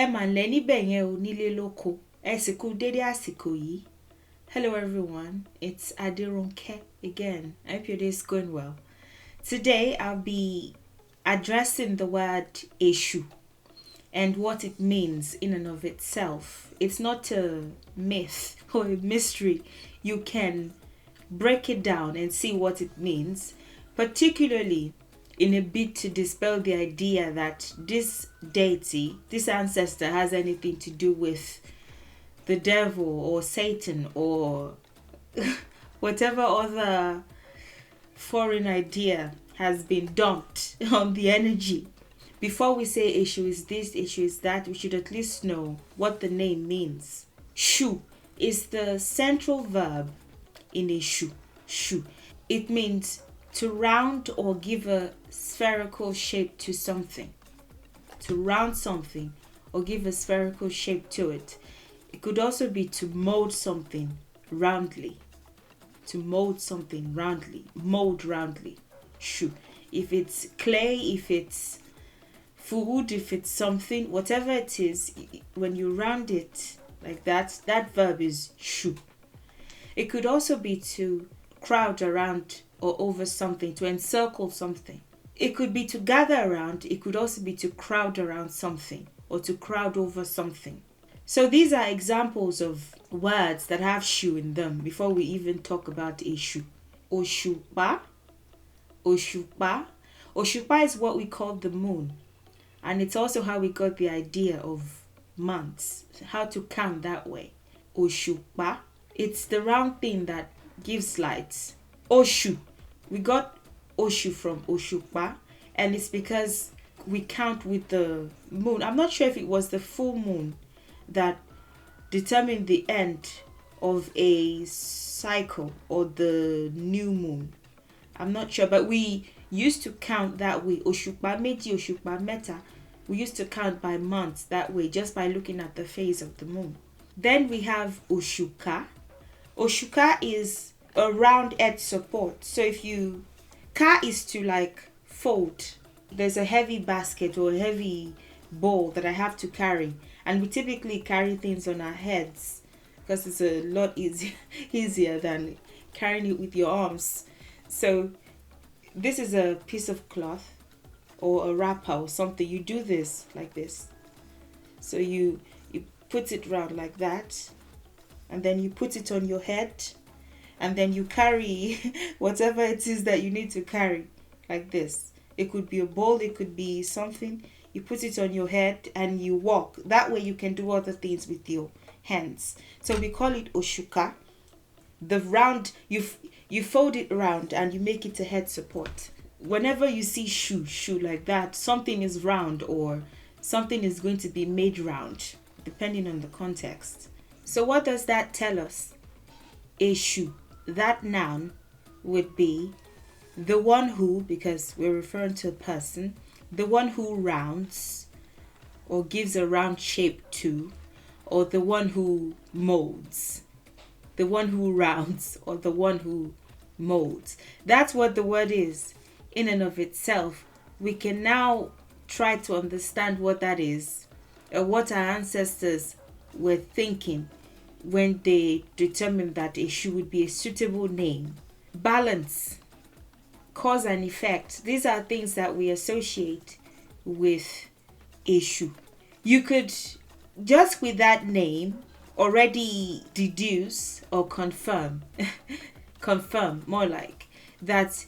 Leni benye o nile loko. Esiku dede asiko yi. Hello everyone, it's Adironke again. I hope your day is going well. Today I'll be addressing the word Echu and what it means in and of itself. It's not a myth or a mystery. You can break it down and see what it means, particularly in a bid to dispel the idea that this deity, this ancestor, has anything to do with the devil or Satan or whatever other foreign idea has been dumped on the energy. Before we say issue is this, issue is that, we should at least know what the name means. Shu is the central verb in a shu. Shu. It means to round or give a spherical shape to something. To round something or give a spherical shape to it. It could also be to mold something roundly. To mold something roundly. Mold roundly. Shu. If it's clay, if it's food, if it's something, whatever it is, when you round it like that, that verb is shu. It could also be to crowd around or over something, to encircle something. It could be to gather around. It could also be to crowd around something or to crowd over something. So these are examples of words that have shu in them before we even talk about Eshu. Oshupa. Oshupa. Oshupa is what we call the moon. And it's also how we got the idea of months, how to count that way. Oshupa. It's the round thing that gives light. Oshu. We got Oshu from Oshupa, and it's because we count with the moon. I'm not sure if it was the full moon that determined the end of a cycle or the new moon. I'm not sure, but we used to count that way. Oshupa meji, Oshupa meta. We used to count by months that way, just by looking at the phase of the moon. Then we have Oshuka. Oshuka is a round edge support. So if you, ka is to like fold. There's a heavy basket or a heavy bowl that I have to carry. And we typically carry things on our heads because it's a lot easier than carrying it with your arms. So this is a piece of cloth or a wrapper or something. You do this like this. So you put it round like that. And then you put it on your head. And then you carry whatever it is that you need to carry like this. It could be a bowl, it could be something. You put it on your head and you walk. That way you can do other things with your hands. So we call it Oshuka. The round, you fold it around and you make it a head support. Whenever you see shu like that, something is round or something is going to be made round, depending on the context. So what does that tell us? Eshu. That noun would be the one who, because we're referring to a person, the one who rounds or gives a round shape to, or the one who molds. The one who rounds or the one who molds. That's what the word is in and of itself. We can now try to understand what that is, or what our ancestors were thinking when they determined that Eshu would be a suitable name. Balance, cause and effect. These are things that we associate with Eshu. You could, just with that name, already deduce or confirm, more like, that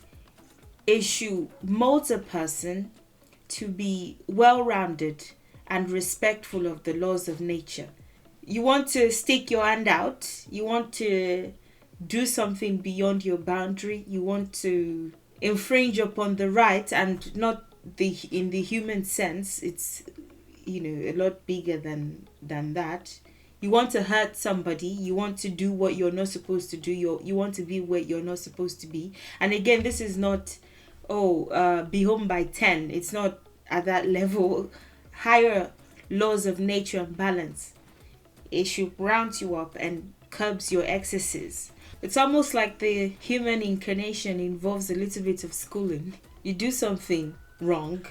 Eshu molds a person to be well-rounded and respectful of the laws of nature. You want to stick your hand out. You want to do something beyond your boundary. You want to infringe upon the right, and not in the human sense. It's, a lot bigger than that. You want to hurt somebody. You want to do what you're not supposed to do. You want to be where you're not supposed to be. And again, this is not, be home by 10. It's not at that level. Higher laws of nature and balance. Eshu rounds you up and curbs your excesses. It's almost like the human incarnation involves a little bit of schooling. You do something wrong,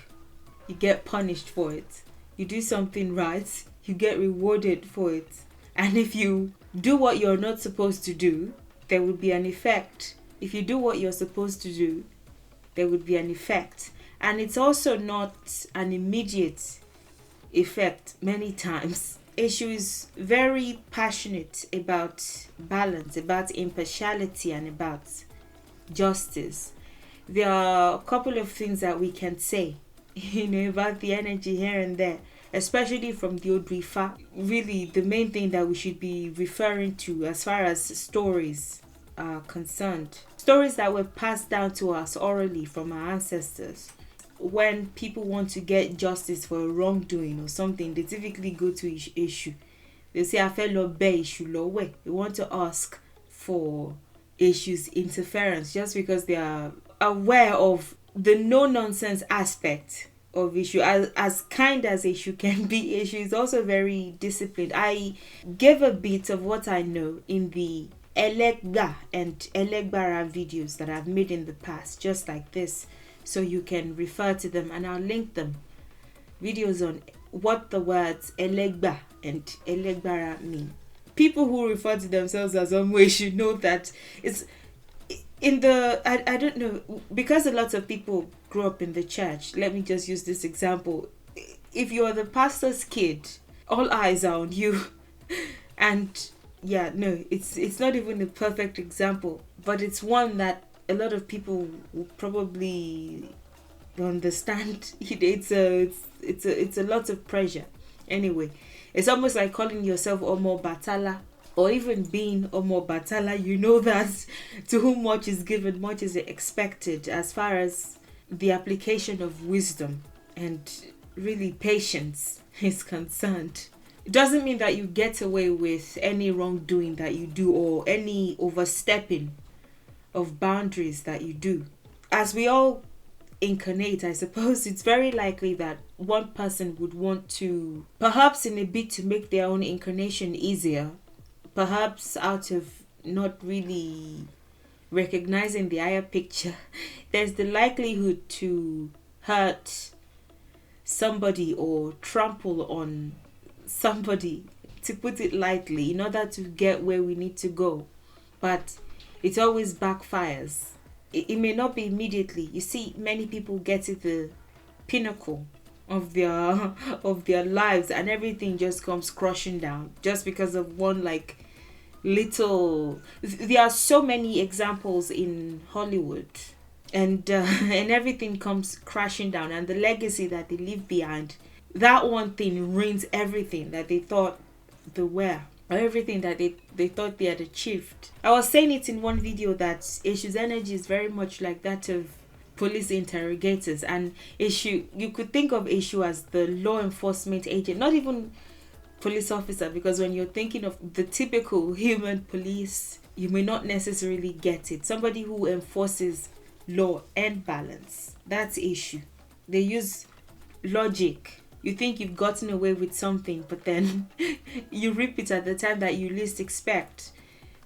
you get punished for it. You do something right, you get rewarded for it. And if you do what you're not supposed to do, there would be an effect. If you do what you're supposed to do, there would be an effect. And it's also not an immediate effect many times. Echu is very passionate about balance, about impartiality, and about justice. There are a couple of things that we can say, about the energy here and there, especially from the Odrifa. Really, the main thing that we should be referring to as far as stories are concerned. Stories that were passed down to us orally from our ancestors. When people want to get justice for a wrongdoing or something, they typically go to Echu. They say, I feel lo be Echu lo we. They want to ask for Echu's interference just because they are aware of the no-nonsense aspect of Echu. As kind as Echu can be, Echu is also very disciplined. I gave a bit of what I know in the Elegba and Elegbara videos that I've made in the past, just like this, so you can refer to them, and I'll link them. Videos on what the words Elegba and Elegbara mean. People who refer to themselves as Omwe should know that it's in the, I don't know, because a lot of people grew up in the church. Let me just use this example. If you're the pastor's kid, all eyes are on you. And yeah, no, it's not even a perfect example, but it's one that a lot of people will probably understand. It's a lot of pressure. Anyway, it's almost like calling yourself Omo Batala, or even being Omo Batala. You know that to whom much is given, much is expected, as far as the application of wisdom and really patience is concerned. It doesn't mean that you get away with any wrongdoing that you do or any overstepping of boundaries that you do. As we all incarnate, I suppose it's very likely that one person would want to, perhaps in a bid to make their own incarnation easier, perhaps out of not really recognizing the higher picture, there's the likelihood to hurt somebody or trample on somebody, to put it lightly, in order to get where we need to go. But it always backfires. It may not be immediately. You see, many people get to the pinnacle of their lives, and everything just comes crushing down just because of one little. There are so many examples in Hollywood, and everything comes crashing down, and the legacy that they leave behind, that one thing ruins everything that they thought they were, or everything that they thought they had achieved. I was saying it in one video that Echu's energy is very much like that of police interrogators, and Echu, you could think of Echu as the law enforcement agent, not even police officer, because when you're thinking of the typical human police, you may not necessarily get it. Somebody who enforces law and balance, that's Echu. They use logic. You think you've gotten away with something, but then you reap it at the time that you least expect.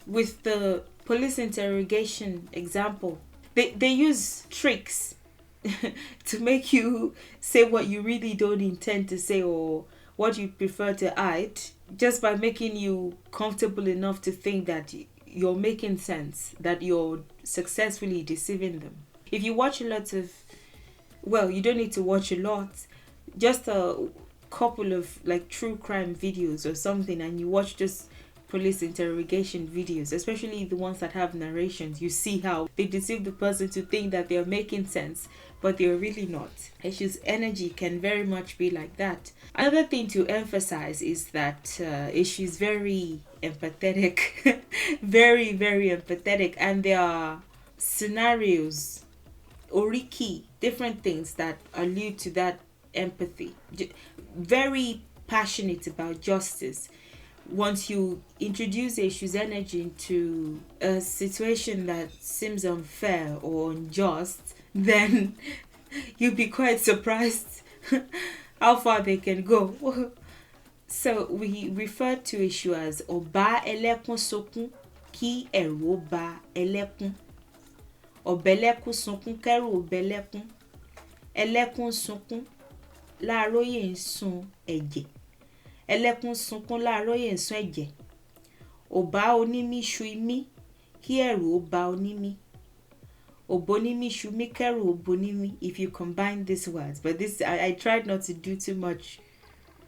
With the police interrogation example, they use tricks to make you say what you really don't intend to say, or what you prefer to hide, just by making you comfortable enough to think that you're making sense, that you're successfully deceiving them. If you watch a lot of, well, you don't need to watch a lot, just a couple of true crime videos or something, and you watch just police interrogation videos, especially the ones that have narrations, you see how they deceive the person to think that they're making sense, but they're really not. Echu's energy can very much be like that. Another thing to emphasize is that Echu is very empathetic, very, very empathetic, and there are scenarios, oriki, different things that allude to that empathy. Very passionate about justice. Once you introduce Echu's energy into a situation that seems unfair or unjust, then you'll be quite surprised how far they can go. So we refer to Echu as Oba Elekun Sokun Ki Eru Ba Elekun. Obelekun Sokun Keru Obelekun. Elekun Sokun Láàróyè ń sun ẹ̀jẹ̀. ẹlẹ́kún sunkún láàárọ̀ sún ẹ̀jẹ̀. Ọba onímí ṣu imí, kí ẹ̀rù ó ba onímí. Obonimi shumi keru obonimi, if you combine these words. But this, I tried not to do too much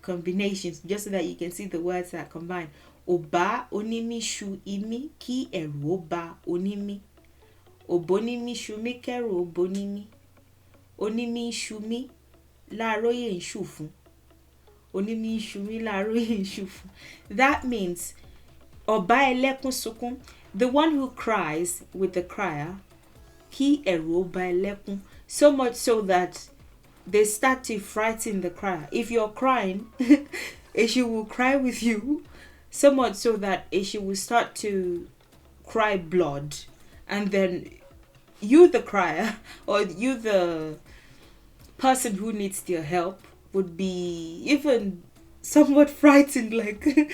combinations, just so that you can see the words that combine. Oba onimi shu imi, ki eru oba onimi. Obonimi shumi keru obonimi. Onimi shumi la roye shufu. Onimi shumi la roye shufu. That means Oba elekun sukun, the one who cries with the crier. Ki ero ba elekun, so much so that they start to frighten the crier. If you're crying, Echu will cry with you, so much so that Echu will start to cry blood, and then you, the crier, or you, the person who needs their help, would be even somewhat frightened, like,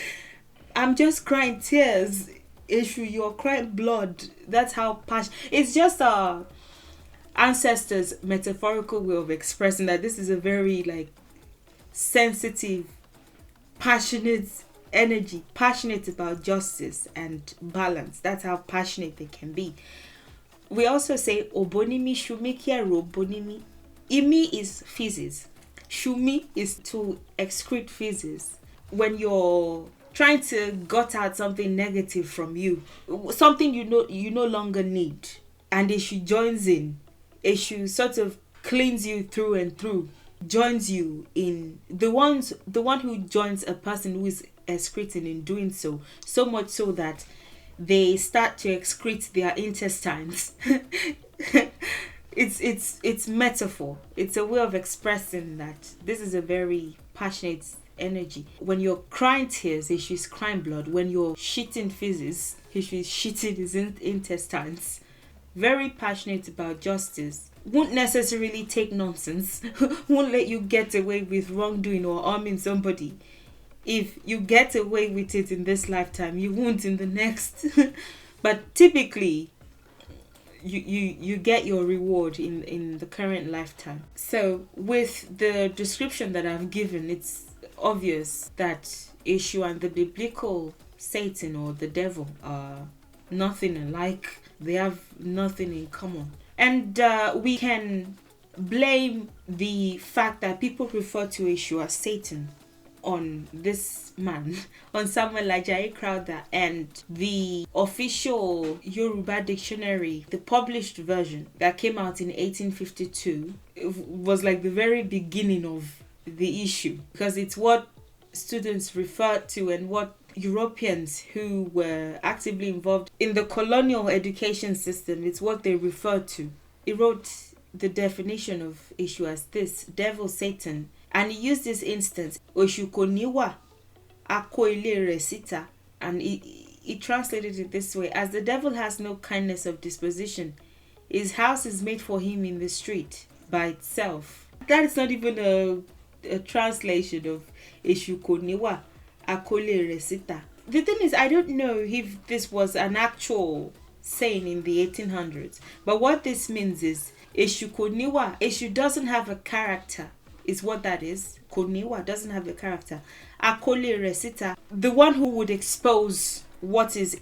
I'm just crying tears. Issue, you're crying blood. That's how passionate. It's just our ancestors' metaphorical way of expressing that this is a very like sensitive, passionate energy, passionate about justice and balance. That's how passionate they can be. We also say obonimi shumi kiero obonimi. Imi is feces. Shumi is to excrete feces. When you're trying to gut out something negative from you, something you no longer need, and Echu joins in. Echu sort of cleans you through and through, joins you in the one who joins a person who is excreting in doing so much so that they start to excrete their intestines. It's metaphor. It's a way of expressing that this is a very passionate energy. When you're crying tears, she's crying blood. When you're shitting feces, she's shitting his intestines. Very passionate about justice. Won't necessarily take nonsense. Won't let you get away with wrongdoing or harming somebody. If you get away with it in this lifetime, you won't in the next. But typically, you get your reward in the current lifetime. So with the description that I've given, it's obvious that Echu and the biblical Satan or the devil are nothing alike. They have nothing in common. And we can blame the fact that people refer to Echu as Satan on this man, on someone like Jai Crowther, and the official Yoruba dictionary, the published version that came out in 1852, was like the very beginning of the issue, because it's what students refer to and what Europeans who were actively involved in the colonial education system, it's what they refer to. He wrote the definition of Echu as this: devil, Satan. And he used this instance, Echu koniwa ako ile resita, and he translated it this way: as the devil has no kindness of disposition, his house is made for him in the street by itself. That is not even a translation of Echu koniwa ako ile resita. The thing is, I don't know if this was an actual saying in the 1800s, but what this means is Echu koniwa, Echu doesn't have a character, is what that is. Koniwa doesn't have a character. Akole resita, the one who would expose what is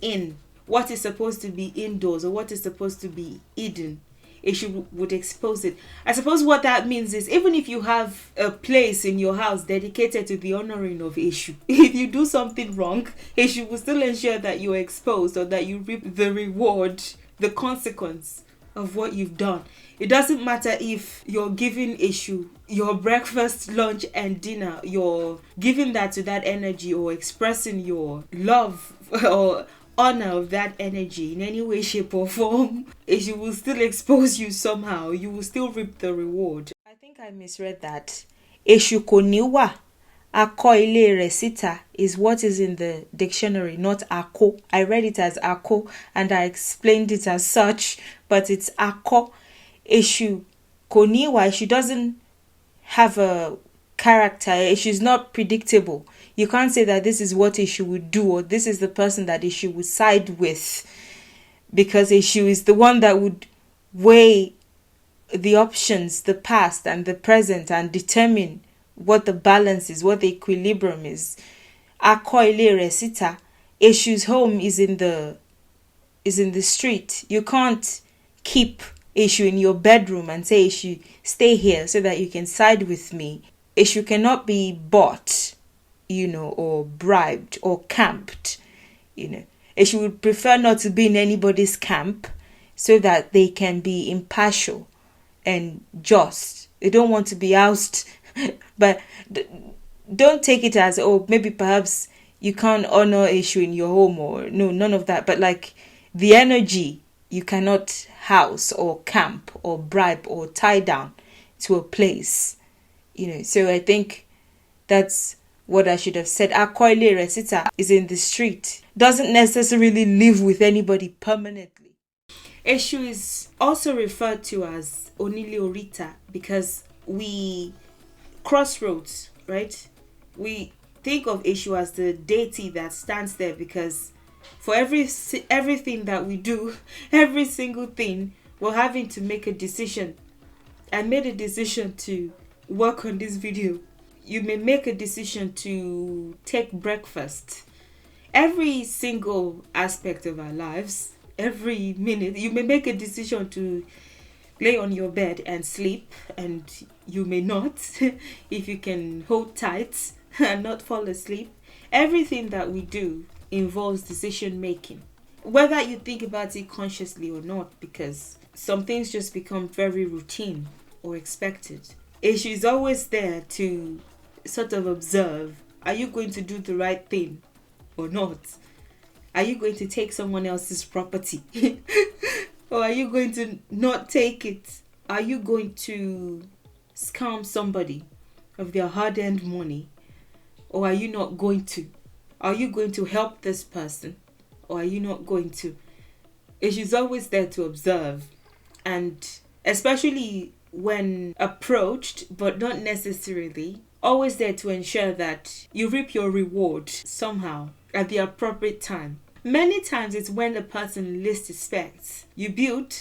supposed to be indoors or what is supposed to be hidden. Echu would expose it. I suppose what that means is, even if you have a place in your house dedicated to the honoring of Echu, if you do something wrong, Echu will still ensure that you're exposed or that you reap the reward, the consequence of what you've done. It doesn't matter if you're giving Echu your breakfast, lunch, and dinner. You're giving that to that energy or expressing your love or honor of that energy in any way, shape, or form. Echu will still expose you somehow. You will still reap the reward. I think I misread that. Echu koniwa ako ile resita is what is in the dictionary, not ako. I read it as ako and I explained it as such, but it's ako. Echu koniwa, she doesn't have a character. She's not predictable. You can't say that this is what Echu would do or this is the person that Echu would side with, because Echu is the one that would weigh the options, the past and the present, and determine what the balance is, what the equilibrium is. Akoile resita. Eshu's home is in the street. You can't keep Eshu in your bedroom and say, Eshu, stay here so that you can side with me. Eshu cannot be bought, or bribed or camped, Eshu would prefer not to be in anybody's camp so that they can be impartial and just. They don't want to be ousted. But don't take it as, maybe perhaps you can't honor Eshu in your home, or no, none of that. But like the energy, you cannot house or camp or bribe or tie down to a place, So I think that's what I should have said. Akoile Resita is in the street. Doesn't necessarily live with anybody permanently. Eshu is also referred to as Onile Orita because we crossroads, right? We think of Eshu as the deity that stands there because for everything that we do, every single thing, we're having to make a decision. I made a decision to work on this video. You may make a decision to take breakfast. Every single aspect of our lives, every minute, you may make a decision to lay on your bed and sleep, and you may not if you can hold tight and not fall asleep. Everything that we do involves decision making, whether you think about it consciously or not, because some things just become very routine or expected. Eshu is always there to sort of observe, are you going to do the right thing or not? Are you going to take someone else's property? Or are you going to not take it? Are you going to scam somebody of their hard-earned money? Or are you not going to? Are you going to help this person? Or are you not going to? She's always there to observe. And especially when approached, but not necessarily, always there to ensure that you reap your reward somehow at the appropriate time. Many times it's when the person least expects. You build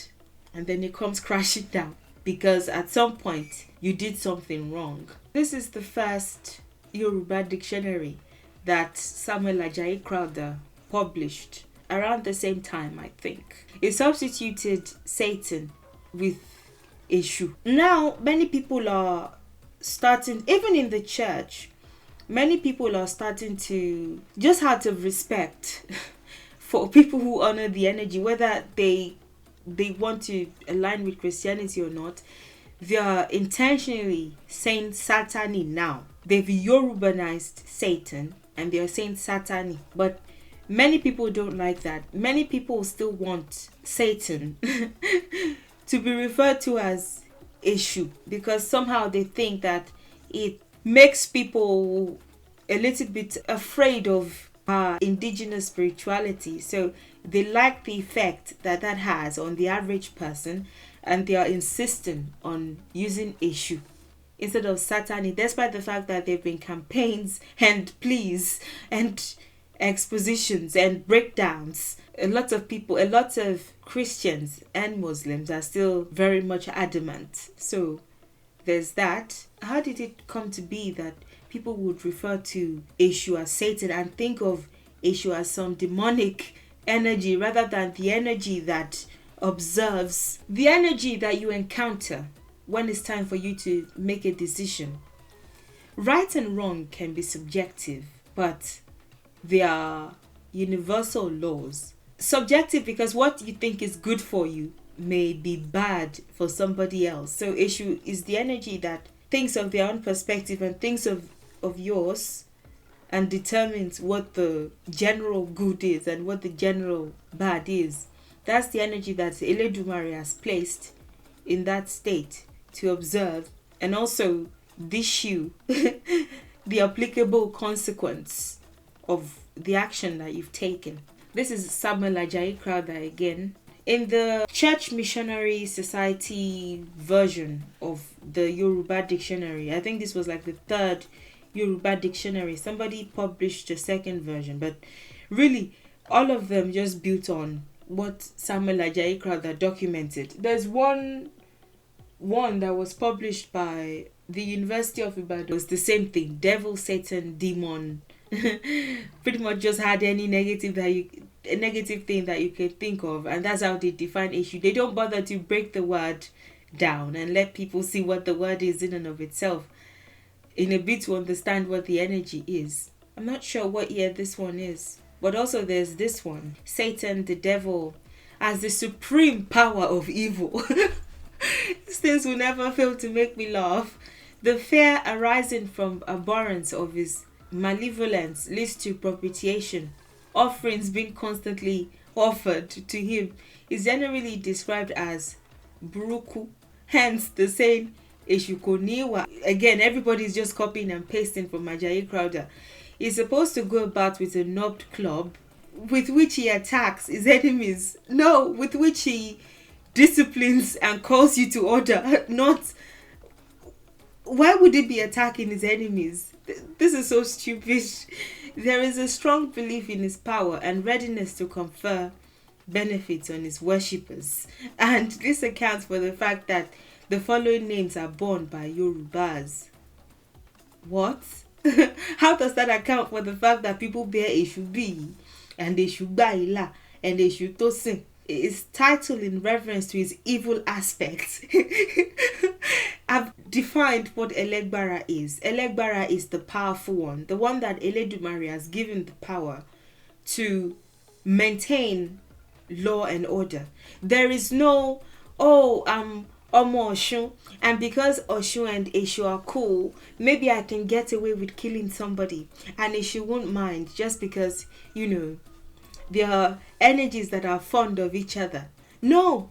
and then it comes crashing down because at some point you did something wrong. This is the first Yoruba dictionary that Samuel Ajayi Crowther published around the same time, I think. It substituted Satan with Eshu. Now, many people are starting, even in the church, many people are starting to, just out of respect for people who honor the energy, whether they want to align with Christianity or not, they are intentionally saying Satani now. They've Yorubanized Satan and they are saying Satani. But many people don't like that. Many people still want Satan to be referred to as Eshu because somehow they think that it makes people a little bit afraid of indigenous spirituality. So they like the effect that has on the average person, and they are insisting on using Eshu instead of Satani, despite the fact that there have been campaigns and pleas and expositions and breakdowns. A lot of people, a lot of Christians and Muslims are still very much adamant. So there's that. How did it come to be that people would refer to Eshu as Satan and think of Eshu as some demonic energy rather than the energy that observes, the energy that you encounter when it's time for you to make a decision? Right and wrong can be subjective, but they are universal laws. Subjective because what you think is good for you may be bad for somebody else. So Eshu is the energy that thinks of their own perspective and thinks of yours and determines what the general good is and what the general bad is. That's the energy that Eledumare has placed in that state to observe and also issue the applicable consequence of the action that you've taken. This is Samuel Ajayi Crowther again. In the Church Missionary Society version of the Yoruba dictionary, I think this was like the third Yoruba dictionary. Somebody published a second version, but really all of them just built on what Samuel Ajayi Crowther documented. There's one that was published by the University of Ibadan was the same thing. Devil, Satan, demon. Pretty much just had any negative thing that you can think of, and that's how they define issue. They don't bother to break the word down and let people see what the word is in and of itself, in a bit to understand what the energy is. I'm not sure what year this one is, but also there's this one. Satan, the devil, as the supreme power of evil. These things will never fail to make me laugh. The fear arising from abhorrence of his malevolence leads to propitiation. Offerings being constantly offered to him is generally described as buruku. Hence the saying Echu koniwa. Again, everybody's just copying and pasting from Ajayi Crowther. He's supposed to go about with a knobbed club with which he attacks his enemies. No, with which he disciplines and calls you to order. Not, why would he be attacking his enemies? This is so stupid. There is a strong belief in his power and readiness to confer benefits on his worshippers. And this accounts for the fact that the following names are borne by Yorubas. What? How does that account for the fact that people bear Echu B and Echu Baila and Echu Tosin? Is titled in reference to his evil aspects. I've defined what Elegbara is. Elegbara is the powerful one, the one that Eledumare has given the power to maintain law and order. There is no, Omo Oshun, and because Oshun and Eshu are cool, maybe I can get away with killing somebody, and Eshu won't mind just because, there are energies that are fond of each other. No,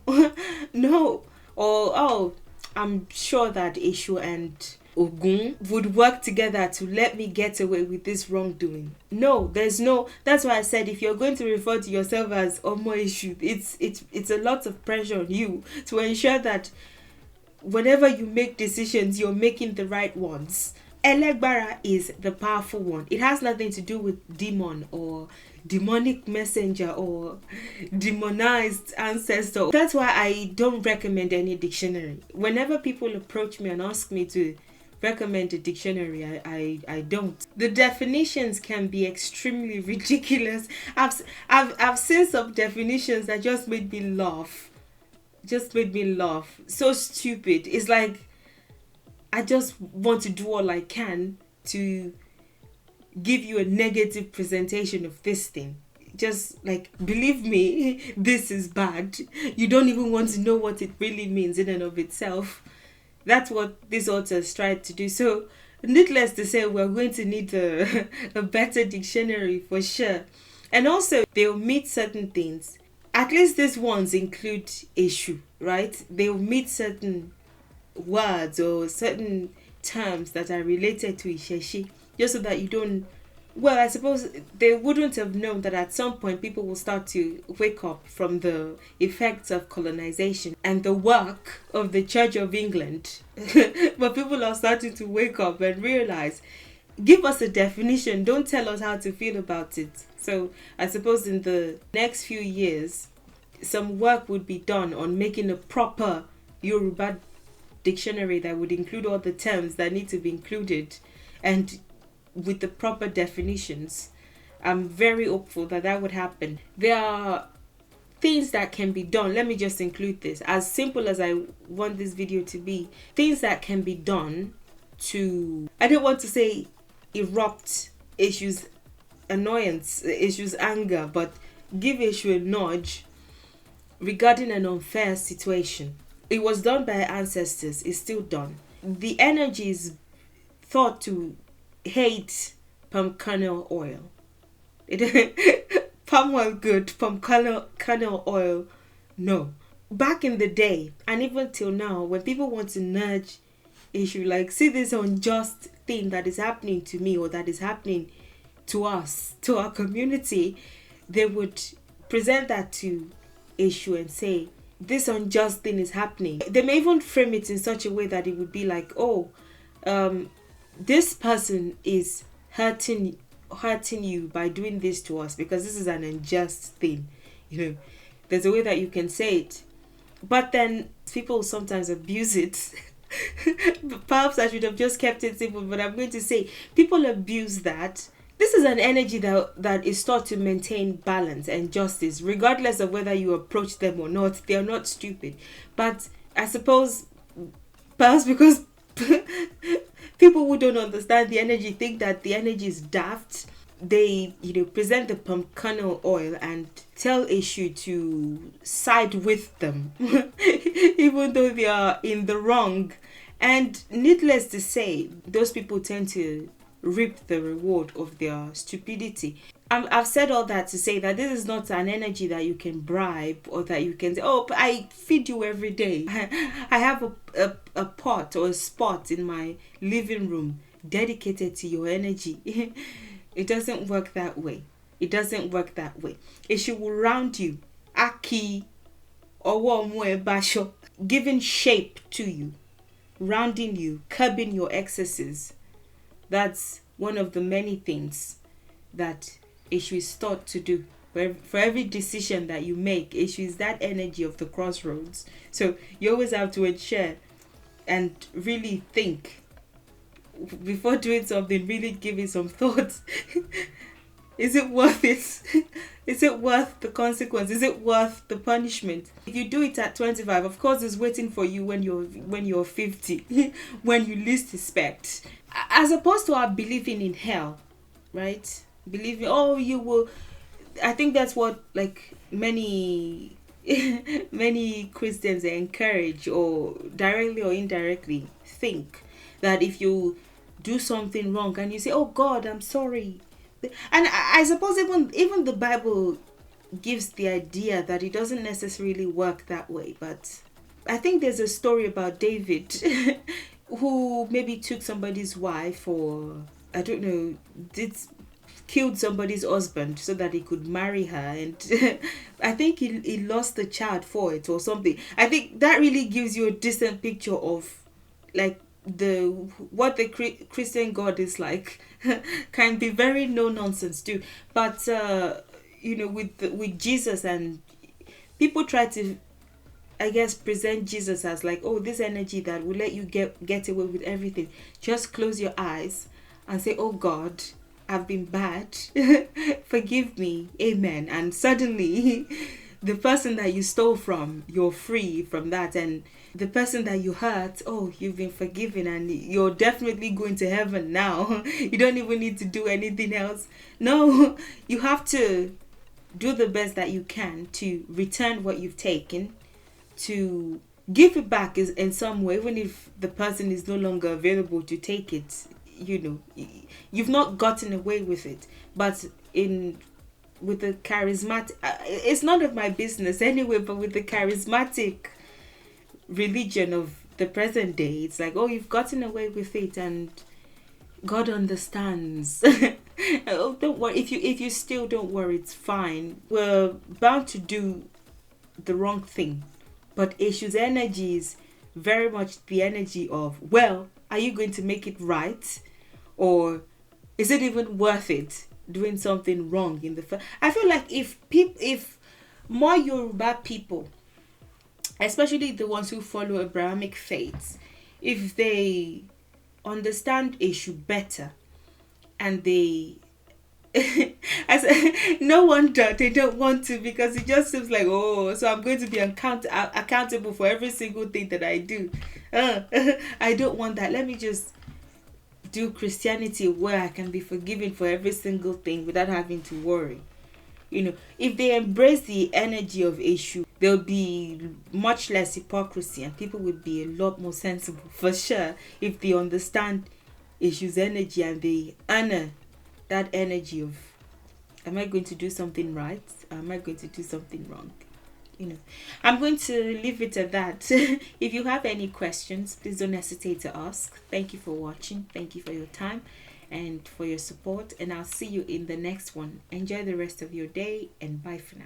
no. Or, I'm sure that Eshu and Ogun would work together to let me get away with this wrongdoing. No, there's no. That's why I said if you're going to refer to yourself as Omo Eshu, it's a lot of pressure on you to ensure that whenever you make decisions, you're making the right ones. Elegbara is the powerful one. It has nothing to do with demon or demonic messenger or demonized ancestor. That's why I don't recommend any dictionary. Whenever people approach me and ask me to recommend a dictionary, I don't. The definitions can be extremely ridiculous. I've seen some definitions that just made me laugh. So stupid. It's like I just want to do all I can to give you a negative presentation of this thing. Just like, believe me, this is bad. You don't even want to know what it really means in and of itself. That's what these authors tried to do. So, needless to say, we're going to need a better dictionary for sure. And also, they omit certain things. At least these ones include Eshu, right? They omit certain words or certain terms that are related to Isheshi, just so that you don't. Well, I suppose they wouldn't have known that at some point people will start to wake up from the effects of colonization and the work of the Church of England. But people are starting to wake up and realize, give us a definition, don't tell us how to feel about it. So I suppose in the next few years, some work would be done on making a proper Yoruba dictionary that would include all the terms that need to be included and with the proper definitions. I'm very hopeful that that would happen. There are things that can be done. Let me just include this. As simple as I want this video to be, things that can be done to, I don't want to say erupt Eshu's annoyance, Eshu's anger, but give Eshu a nudge regarding an unfair situation. It was done by ancestors. It's still done. The energy is thought to hate palm kernel oil. Palm oil good, palm kernel oil no. Back in the day, and even till now, when people want to nudge Eshu, like, see this unjust thing that is happening to me or that is happening to us, to our community, they would present that to Eshu and say, this unjust thing is happening. They may even frame it in such a way that it would be like, this person is hurting you by doing this to us because this is an unjust thing. There's a way that you can say it. But then people sometimes abuse it Perhaps I should have just kept it simple, but I'm going to say people abuse that. This is an energy that is thought to maintain balance and justice, regardless of whether you approach them or not. They are not stupid. But I suppose, perhaps because people who don't understand the energy think that the energy is daft, they present the palm kernel oil and tell Echu to side with them, even though they are in the wrong. And needless to say, those people tend to reap the reward of their stupidity. I've said all that to say that this is not an energy that you can bribe, or that you can say, oh, I feed you every day. I have a pot or a spot in my living room dedicated to your energy. It doesn't work that way. It doesn't work that way. Echu will round you, aki, or basho, giving shape to you, rounding you, curbing your excesses. That's one of the many things that Echu is thought to do. For every decision that you make, Echu is that energy of the crossroads. So you always have to ensure and really think before doing something. Really give it some thought. Is it worth it? Is it worth the consequence? Is it worth the punishment? If you do it at 25, of course it's waiting for you when you're 50, when you least expect. As opposed to our believing in hell, right? Believing, oh, you will. I think that's what many many Christians encourage, or directly or indirectly think, that if you do something wrong and you say, oh God, I'm sorry. And I suppose even the Bible gives the idea that it doesn't necessarily work that way. But I think there's a story about David who maybe took somebody's wife, or I don't know, killed somebody's husband so that he could marry her, and I think he lost the child for it or something. I think that really gives you a decent picture of what the Christian God is like. Can be very no nonsense too, but with Jesus, and people try to, I guess, present Jesus as like, oh, this energy that will let you get away with everything. Just close your eyes and say, oh God, I've been bad, forgive me, amen. And suddenly the person that you stole from, you're free from that. And the person that you hurt, oh, you've been forgiven, and you're definitely going to heaven now. You don't even need to do anything else. No, you have to do the best that you can to return what you've taken, to give it back in some way, even if the person is no longer available to take it. You've not gotten away with it. But with the charismatic, it's none of my business anyway, but with the charismatic religion of the present day, it's like, oh, you've gotten away with it and God understands. Oh, don't worry. If you still don't worry, it's fine. We're bound to do the wrong thing, but Echu's energy is very much the energy of, well, are you going to make it right, or is it even worth it doing something wrong in the I feel like if more Yoruba people, especially the ones who follow Abrahamic faiths, if they understand Echu better, and they no wonder they don't want to, because it just seems like, oh, so I'm going to be accountable for every single thing that I do. I don't want that. Let me just do Christianity where I can be forgiven for every single thing without having to worry. If they embrace the energy of Echu, there'll be much less hypocrisy, and people would be a lot more sensible, for sure, if they understand Echu's energy and they honor that energy of, am I going to do something right? Or am I going to do something wrong? I'm going to leave it at that. If you have any questions, please don't hesitate to ask. Thank you for watching. Thank you for your time and for your support, and I'll see you in the next one. Enjoy the rest of your day, and bye for now.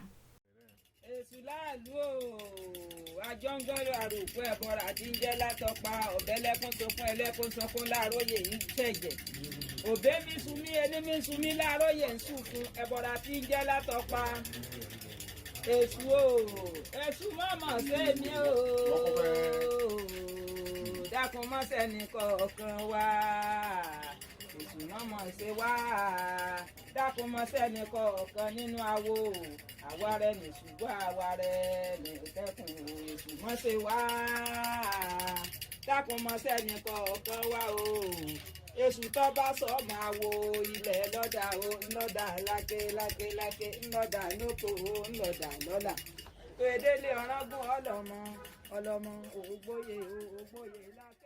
Echu mama say mi o. dákun má sẹ́ni kọ̀ọ̀kan wá èṣù má mọ̀ ṣe wá dákun má sẹ́ni kọ̀ọ̀kan nínú awo àwa rẹ̀ ní ṣùgbọ́n àwa rẹ̀ ní ìkẹ́kùn èṣù má ṣe wá dákun má sẹ́ni kọ̀ọ̀kan wá o èṣù tó bá sọ máa wo ilẹ̀ lọ́dà o ńlọ́dà lákélákéláké ńlọ́dà lóko o ńlọ́dà lọ́là èdèlé ọ̀rọ̀gùn ọlọ́mọ ògbóyè láti.